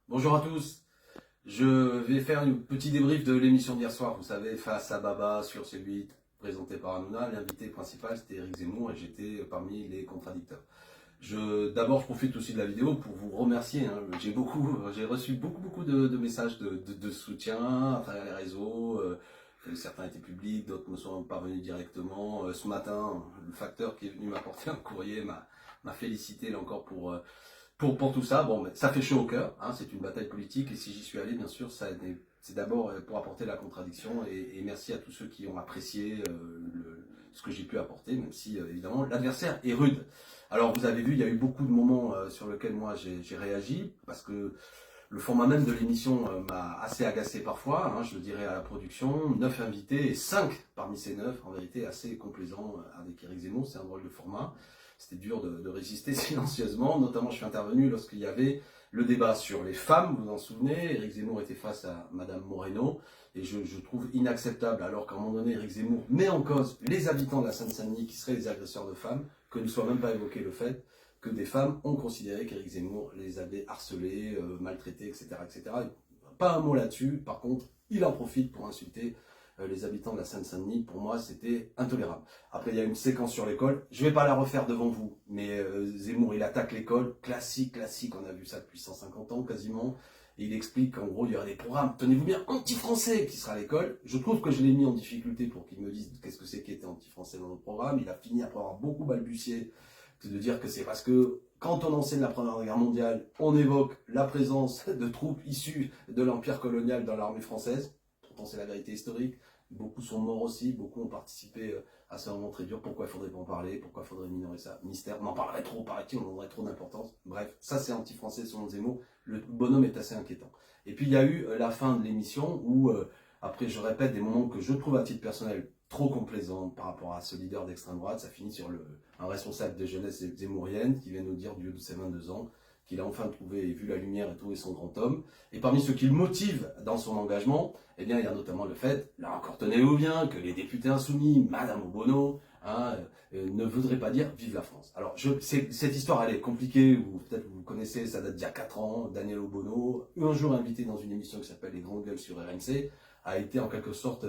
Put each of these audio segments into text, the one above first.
Bonjour à tous, je vais faire un petit débrief de l'émission d'hier soir, vous savez, Face à Baba sur C8, présenté par Hanouna. L'invité principal c'était Éric Zemmour et j'étais parmi les contradicteurs. D'abord, je profite aussi de la vidéo pour vous remercier. J'ai reçu beaucoup de messages de soutien à travers les réseaux. Certains étaient publics, d'autres me sont parvenus directement. Ce matin, le facteur qui est venu m'apporter un courrier m'a félicité là encore pour tout ça. Bon, ça fait chaud au cœur, hein, c'est une bataille politique et si j'y suis allé, bien sûr, c'est d'abord pour apporter la contradiction et merci à tous ceux qui ont apprécié ce que j'ai pu apporter, même si évidemment l'adversaire est rude. Alors vous avez vu, il y a eu beaucoup de moments sur lesquels moi j'ai réagi parce que le format même de l'émission m'a assez agacé parfois, hein, je le dirais à la production. 9 invités et 5 parmi ces 9, en vérité, assez complaisants avec Éric Zemmour. C'est un drôle de format. C'était dur de résister silencieusement. Notamment, je suis intervenu lorsqu'il y avait le débat sur les femmes, vous vous en souvenez. Éric Zemmour était face à Madame Moreno. Et je trouve inacceptable, alors qu'à un moment donné, Éric Zemmour met en cause les habitants de la Seine-Saint-Denis qui seraient les agresseurs de femmes, que ne soit même pas évoqué le fait que des femmes ont considéré qu'Éric Zemmour les avait harcelés, maltraités, etc., etc. Pas un mot là-dessus. Par contre, il en profite pour insulter les habitants de la Seine-Saint-Denis. Pour moi, c'était intolérable. Après, il y a une séquence sur l'école. Je ne vais pas la refaire devant vous, mais Zemmour, il attaque l'école. Classique. On a vu ça depuis 150 ans quasiment. Et il explique qu'en gros, il y aura des programmes, tenez-vous bien, anti-français qui sera à l'école. Je trouve que je l'ai mis en difficulté pour qu'il me dise qu'est-ce que c'est qui était anti-français dans notre programme. Il a fini après avoir beaucoup balbutié de dire que c'est parce que quand on enseigne la Première Guerre mondiale, on évoque la présence de troupes issues de l'Empire colonial dans l'armée française. Pourtant, c'est la vérité historique. Beaucoup sont morts aussi, beaucoup ont participé à ce moment très dur. Pourquoi il faudrait pas en parler? Pourquoi il faudrait minorer ça? Mystère, on en parlerait trop, paraît-il, on en donnerait trop d'importance. Bref, ça c'est anti-français selon Zemmour. Le bonhomme est assez inquiétant. Et puis il y a eu la fin de l'émission où, après je répète, des moments que je trouve à titre personnel trop complaisants par rapport à ce leader d'extrême droite. Ça finit sur un responsable de jeunesse zémourienne qui vient nous dire du haut de ses 22 ans qu'il a enfin trouvé et vu la lumière et trouvé son grand homme. Et parmi ceux qui le motivent dans son engagement, eh bien, il y a notamment le fait, là encore tenez-vous bien, que les députés insoumis, Madame Obono, hein, ne voudraient pas dire vive la France. Alors, cette histoire, elle est compliquée, ou peut-être vous connaissez, ça date d'il y a 4 ans, Daniel Obono, un jour invité dans une émission qui s'appelle Les Grandes Gueules sur RMC, a été en quelque sorte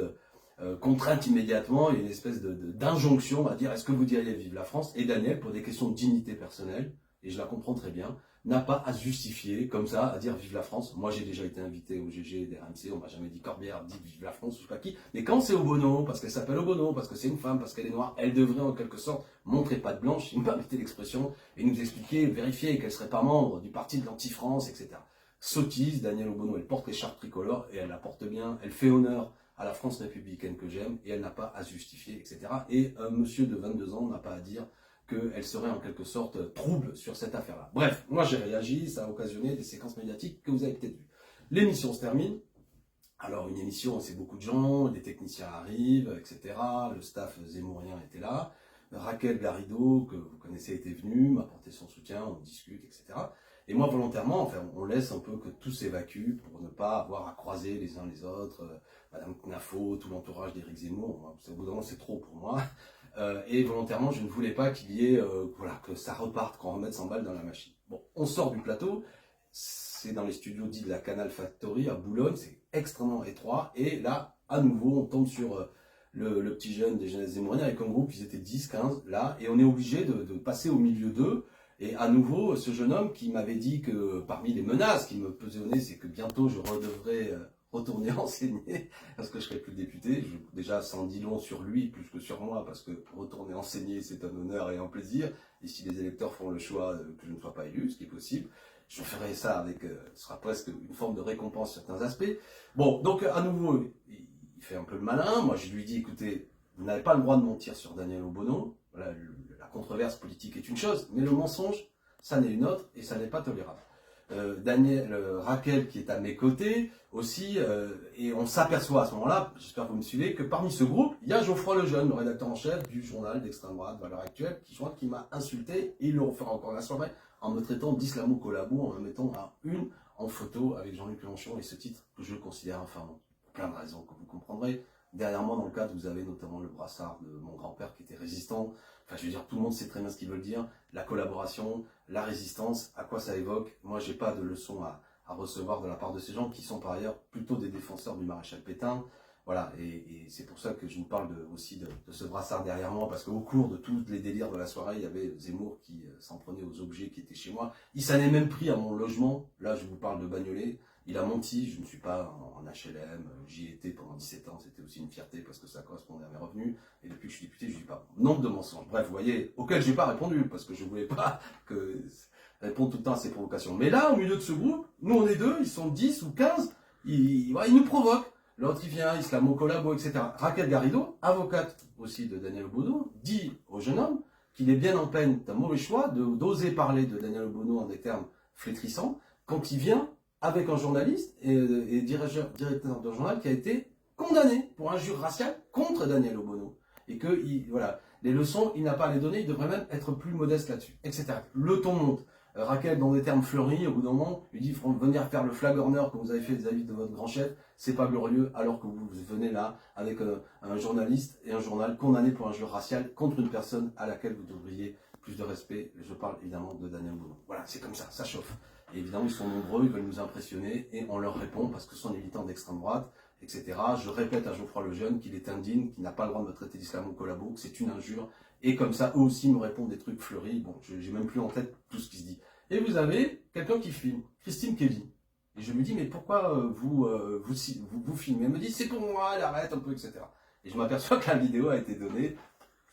contrainte immédiatement, il y a une espèce d'injonction à dire est-ce que vous diriez vive la France? Et Daniel, pour des questions de dignité personnelle, et je la comprends très bien, n'a pas à se justifier comme ça, à dire vive la France. Moi j'ai déjà été invité au GG des RMC, on m'a jamais dit Corbière dit vive la France ou je sais pas qui, mais quand c'est Obono, parce qu'elle s'appelle Obono, parce que c'est une femme, parce qu'elle est noire, elle devrait en quelque sorte montrer patte blanche, il me permettait l'expression, et nous expliquer, vérifier qu'elle serait pas membre du parti de l'anti-France, etc. Sottise, Daniel Obono, elle porte l'écharpe tricolore, et elle la porte bien, elle fait honneur à la France républicaine que j'aime, et elle n'a pas à se justifier, etc. Et un monsieur de 22 ans n'a pas à dire qu'elle serait en quelque sorte trouble sur cette affaire-là. Bref, moi j'ai réagi, ça a occasionné des séquences médiatiques que vous avez peut-être vues. L'émission se termine. Alors une émission, c'est beaucoup de gens, des techniciens arrivent, etc. Le staff zémourien était là. Raquel Garrido, que vous connaissez, était venue, m'a apporté son soutien, on discute, etc. Et moi, volontairement, enfin, on laisse un peu que tout s'évacue pour ne pas avoir à croiser les uns les autres. Madame Knafo, tout l'entourage d'Éric Zemmour, au bout d'un moment, c'est trop pour moi. Et volontairement, je ne voulais pas qu'il y ait, voilà, que ça reparte, qu'on remette 100 balles dans la machine. Bon, on sort du plateau, c'est dans les studios dits de la Canal Factory à Boulogne, c'est extrêmement étroit, et là, à nouveau, on tombe sur le petit jeune des jeunesses zémouriennes avec un groupe, ils étaient 10, 15 là, et on est obligé de passer au milieu d'eux, et à nouveau, ce jeune homme qui m'avait dit que parmi les menaces qui me pesaient au nez, c'est que bientôt je redevrais retourner enseigner, parce que je serai plus député. Déjà, ça en dit long sur lui plus que sur moi, parce que retourner enseigner, c'est un honneur et un plaisir. Et si les électeurs font le choix que je ne sois pas élu, ce qui est possible, je ferai ça avec, ce sera presque une forme de récompense sur certains aspects. Bon, donc à nouveau, il fait un peu le malin. Moi, je lui dis, écoutez, vous n'avez pas le droit de mentir sur Daniel Obono. Voilà, la controverse politique est une chose, mais le mensonge, ça n'est une autre, et ça n'est pas tolérable. Raquel qui est à mes côtés aussi, et on s'aperçoit à ce moment-là, j'espère que vous me suivez, que parmi ce groupe, il y a Geoffroy Lejeune, le rédacteur en chef du journal d'extrême droite Valeurs Actuelles, qui m'a insulté, et il le refera encore la soirée, en me traitant d'islamo-collabo, en me mettant à une en photo avec Jean-Luc Mélenchon, et ce titre que je considère infamant. Pour plein de raisons que vous comprendrez. Derrière moi, dans le cadre, vous avez notamment le brassard de mon grand-père qui était résistant. Enfin, je veux dire, tout le monde sait très bien ce qu'ils veulent dire. La collaboration, la résistance, à quoi ça évoque. Moi, j'ai pas de leçon à à recevoir de la part de ces gens qui sont par ailleurs plutôt des défenseurs du maréchal Pétain. Voilà, et c'est pour ça que je vous parle aussi de ce brassard derrière moi, parce qu'au cours de tous les délires de la soirée, il y avait Zemmour qui s'en prenait aux objets qui étaient chez moi. Il s'en est même pris à mon logement. Là, je vous parle de Bagnolet. Il a menti, je ne suis pas en HLM, j'y étais pendant 17 ans, c'était aussi une fierté parce que ça correspondait à mes revenus. Et depuis que je suis député, je ne dis pas. Nombre de mensonges. Bref, vous voyez, auquel je n'ai pas répondu, parce que je ne voulais pas répondre tout le temps à ces provocations. Mais là, au milieu de ce groupe, nous on est deux, ils sont 10 ou 15, ils nous provoquent. L'autre il vient, islamo-collabo, etc. Raquel Garrido, avocate aussi de Daniel Obono, dit au jeune homme qu'il est bien en peine d'un mauvais choix d'oser parler de Daniel Obono en des termes flétrissants quand il vient avec un journaliste et directeur d'un journal qui a été condamné pour injure raciale contre Daniel Obono. Et que, voilà, les leçons, il n'a pas à les donner, il devrait même être plus modeste là-dessus, etc. Le ton monte. Raquel, dans des termes fleuris, au bout d'un moment, lui dit venir faire le flag honneur que vous avez fait vis-à-vis de votre grand chef, c'est pas glorieux, alors que vous venez là avec un journaliste et un journal condamné pour injure raciale contre une personne à laquelle vous devriez plus de respect. Je parle évidemment de Daniel Obono. Voilà, c'est comme ça chauffe. Et évidemment, ils sont nombreux, ils veulent nous impressionner et on leur répond parce que ce sont des militants d'extrême droite, etc. Je répète à Geoffroy Lejeune qu'il est indigne, qu'il n'a pas le droit de me traiter d'islamo-collabo, que c'est une injure. Et comme ça, eux aussi me répondent des trucs fleuris. Bon, j'ai même plus en tête tout ce qui se dit. Et vous avez quelqu'un qui filme, Christine Kelly. Et je me dis, mais pourquoi vous filmez? Elle me dit, c'est pour moi, elle arrête un peu, etc. Et je m'aperçois que la vidéo a été donnée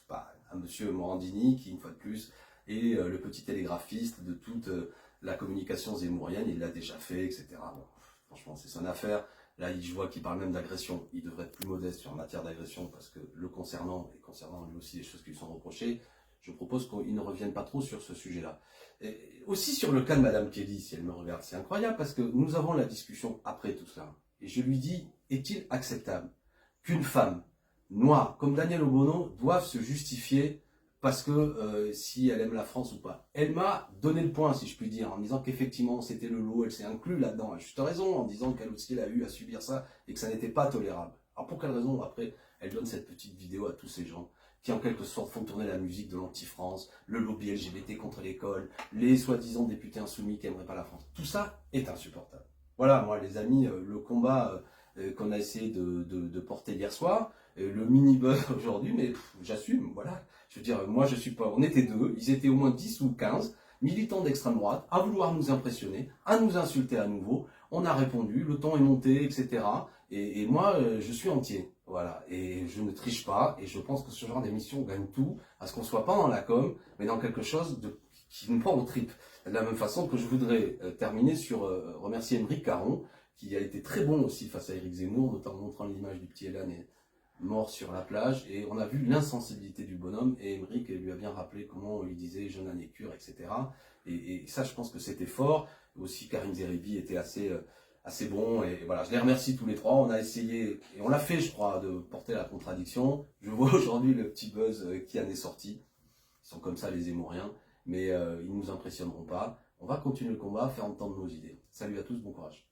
à monsieur Morandini, qui, une fois de plus, est le petit télégraphiste de toute la communication zémourienne. Il l'a déjà fait, etc. Bon, franchement, c'est son affaire. Là, je vois qu'il parle même d'agression. Il devrait être plus modeste en matière d'agression parce que le concernant, et concernant lui aussi les choses qui lui sont reprochées, je propose qu'il ne revienne pas trop sur ce sujet-là. Et aussi sur le cas de Madame Kelly, si elle me regarde, c'est incroyable parce que nous avons la discussion après tout cela. Et je lui dis, est-il acceptable qu'une femme noire comme Daniel Obono doive se justifier parce que si elle aime la France ou pas? Elle m'a donné le point, si je puis dire, en disant qu'effectivement c'était le lot, elle s'est inclue là-dedans, à juste raison, en disant qu'elle aussi elle a eu à subir ça et que ça n'était pas tolérable. Alors pour quelle raison après elle donne cette petite vidéo à tous ces gens qui en quelque sorte font tourner la musique de l'anti-France, le lobby LGBT contre l'école, les soi-disant députés insoumis qui n'aimeraient pas la France. Tout ça est insupportable. Voilà, moi les amis, le combat qu'on a essayé de porter hier soir, le mini-buzz aujourd'hui, mais j'assume, voilà. Je veux dire, moi je suis pas, on était deux, ils étaient au moins 10 ou 15 militants d'extrême droite, à vouloir nous impressionner, à nous insulter à nouveau. On a répondu, le ton est monté, etc. Et moi, je suis entier. Voilà. Et je ne triche pas. Et je pense que ce genre d'émission gagne tout, à ce qu'on soit pas dans la com, mais dans quelque chose qui nous prend aux tripes. De la même façon que je voudrais terminer sur remercier Émeric Caron, qui a été très bon aussi face à Éric Zemmour, notamment montrant l'image du petit Elan mort sur la plage, et on a vu l'insensibilité du bonhomme, et Émeric lui a bien rappelé comment il disait jeune anécure, etc. Et ça, je pense que c'était fort. Aussi, Karim Zeribi était assez bon, et voilà, je les remercie tous les trois. On a essayé, et on l'a fait, je crois, de porter la contradiction. Je vois aujourd'hui le petit buzz qui en est sorti. Ils sont comme ça, les Zémouriens, mais ils ne nous impressionneront pas. On va continuer le combat, faire entendre nos idées. Salut à tous, bon courage.